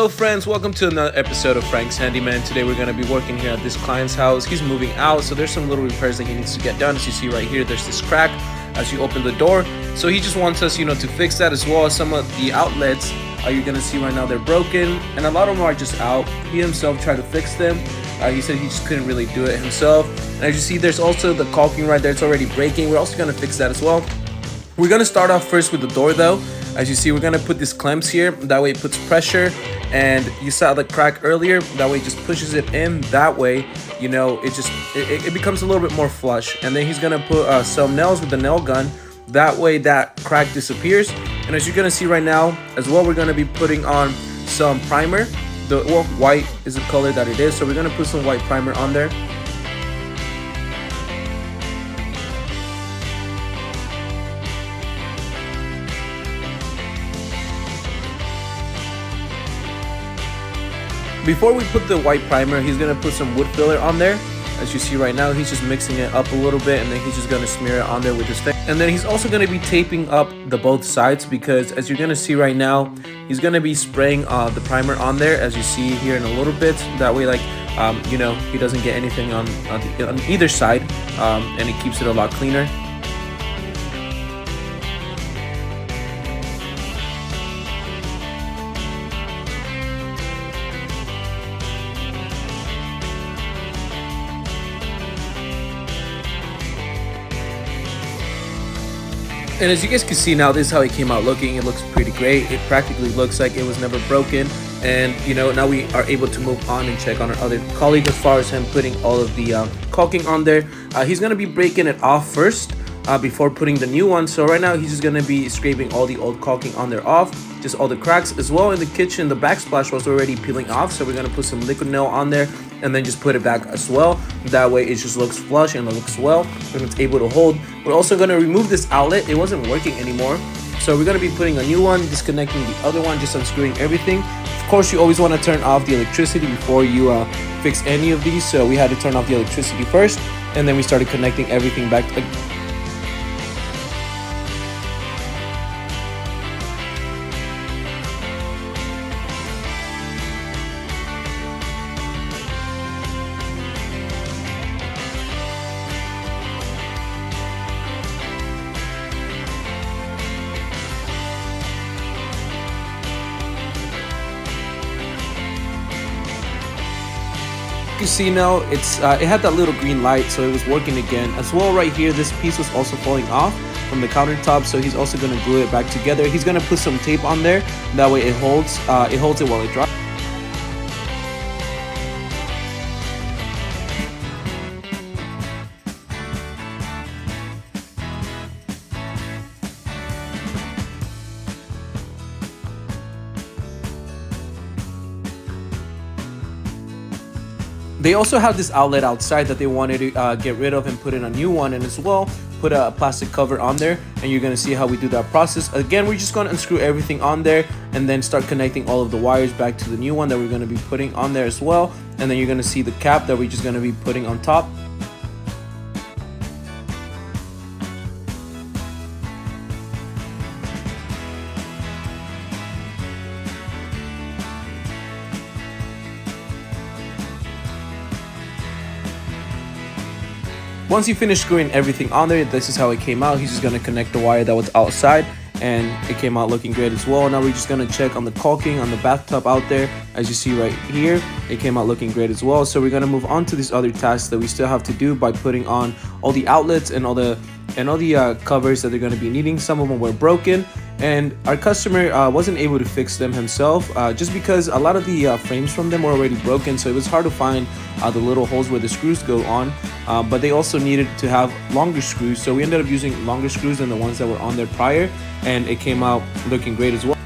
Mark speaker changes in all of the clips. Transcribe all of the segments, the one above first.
Speaker 1: Hello friends, welcome to another episode of Frank's Handyman. Today we're going to be working here at this client's house. He's moving out, so there's some little repairs that he needs to get done. As you see right here, there's this crack as you open the door. So he just wants us, to fix that, as well as some of the outlets. You're going to see right now they're broken, and a lot of them are just out. He himself tried to fix them. He said he just couldn't really do it himself. And as you see, there's also the caulking right there. It's already breaking. We're also going to fix that as well. We're going to start off first with the door though. As you see, we're going to put these clamps here. That way it puts pressure, and you saw the crack earlier. That way it just pushes it in. That way, it becomes a little bit more flush. And then he's going to put some nails with the nail gun. That way that crack disappears. And as you're going to see right now as well, we're going to be putting on some primer. White is the color that it is. So we're going to put some white primer on there. Before we put the white primer, he's going to put some wood filler on there. As you see right now, he's just mixing it up a little bit, and then he's just going to smear it on there with his finger. And then he's also going to be taping up the both sides, because as you're going to see right now, he's going to be spraying the primer on there, as you see here in a little bit. That way, he doesn't get anything on either side, and it keeps it a lot cleaner. And as you guys can see now, this is how it came out looking. It looks pretty great. It practically looks like it was never broken. And now we are able to move on and check on our other colleague as far as him putting all of the caulking on there. He's going to be breaking it off first before putting the new one. So right now he's just going to be scraping all the old caulking on there off, just all the cracks. As well, in the kitchen, the backsplash was already peeling off, so we're going to put some liquid nail on there and then just put it back as well. That way it just looks flush and it looks well and it's able to hold. We're also going to remove this outlet. It wasn't working anymore, so we're going to be putting a new one, disconnecting the other one, just unscrewing everything. Of course, you always want to turn off the electricity before you fix any of these, so we had to turn off the electricity first, and then we started connecting everything back. You see now, it had that little green light, so it was working again. As well, right here, this piece was also falling off from the countertop, so he's also going to glue it back together. He's going to put some tape on there. That way it holds it while it dries. They also have this outlet outside that they wanted to get rid of and put in a new one, and as well put a plastic cover on there, and you're going to see how we do that process. Again, we're just going to unscrew everything on there and then start connecting all of the wires back to the new one that we're going to be putting on there as well. And then you're going to see the cap that we're just going to be putting on top. Once you finish screwing everything on there, this is how it came out. He's just going to connect the wire that was outside, and it came out looking great as well. Now we're just going to check on the caulking on the bathtub out there. As you see right here, it came out looking great as well. So we're going to move on to these other tasks that we still have to do by putting on all the outlets and all the covers that they're going to be needing. Some of them were broken, and our customer wasn't able to fix them himself, just because a lot of the frames from them were already broken, so it was hard to find the little holes where the screws go on. But they also needed to have longer screws, so we ended up using longer screws than the ones that were on there prior, and it came out looking great as well.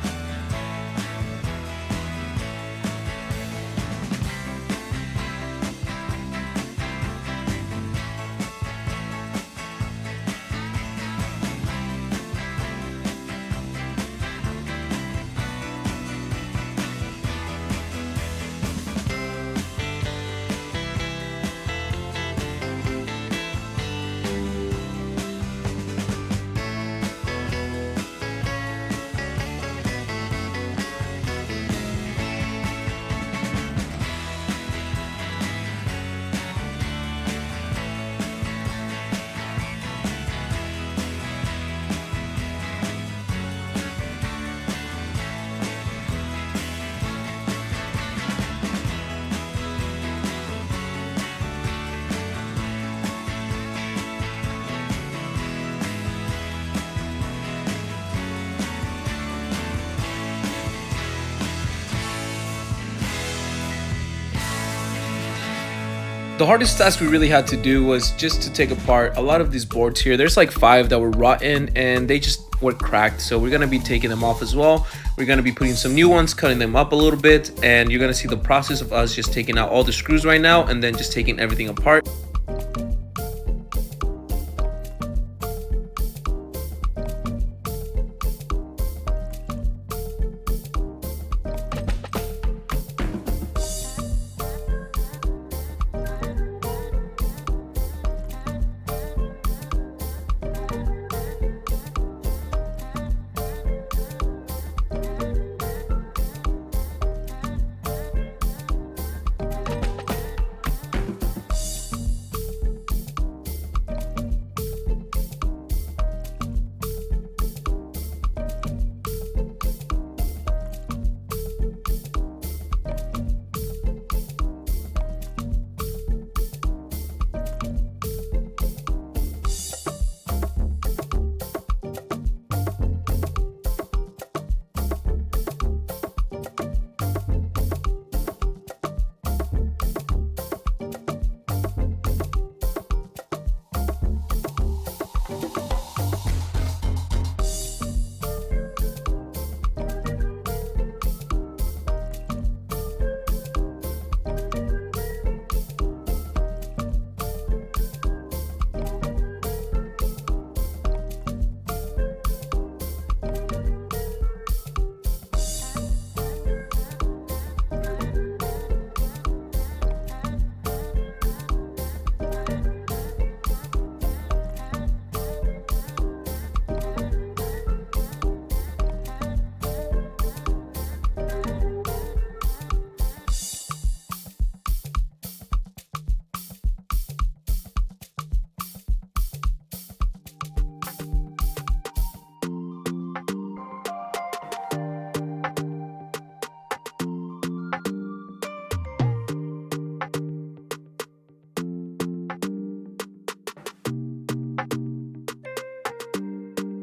Speaker 1: The hardest task we really had to do was just to take apart a lot of these boards here. There's like 5 that were rotten and they just were cracked, so we're gonna be taking them off as well. We're gonna be putting some new ones, cutting them up a little bit, and you're gonna see the process of us just taking out all the screws right now and then just taking everything apart.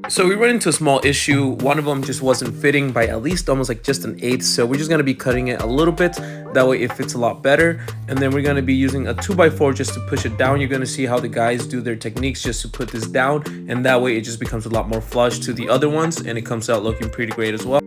Speaker 1: So we ran into a small issue. One of them just wasn't fitting by at least almost like just an eighth. So we're just gonna be cutting it a little bit. That way it fits a lot better. And then we're gonna be using a 2x4 just to push it down. You're gonna see how the guys do their techniques just to put this down. And that way it just becomes a lot more flush to the other ones. And it comes out looking pretty great as well.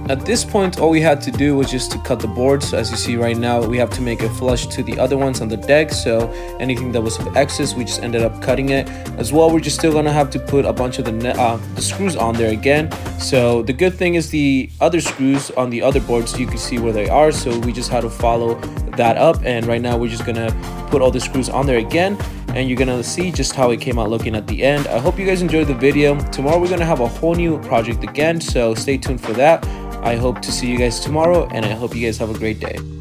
Speaker 1: At this point, all we had to do was just to cut the boards. So as you see right now, we have to make it flush to the other ones on the deck. So anything that was of excess, we just ended up cutting it. As well, we're just still gonna have to put a bunch of the screws on there again. So the good thing is the other screws on the other boards, you can see where they are. So we just had to follow that up. And right now, we're just gonna put all the screws on there again. And you're gonna see just how it came out looking at the end. I hope you guys enjoyed the video. Tomorrow, we're gonna have a whole new project again. So stay tuned for that. I hope to see you guys tomorrow, and I hope you guys have a great day.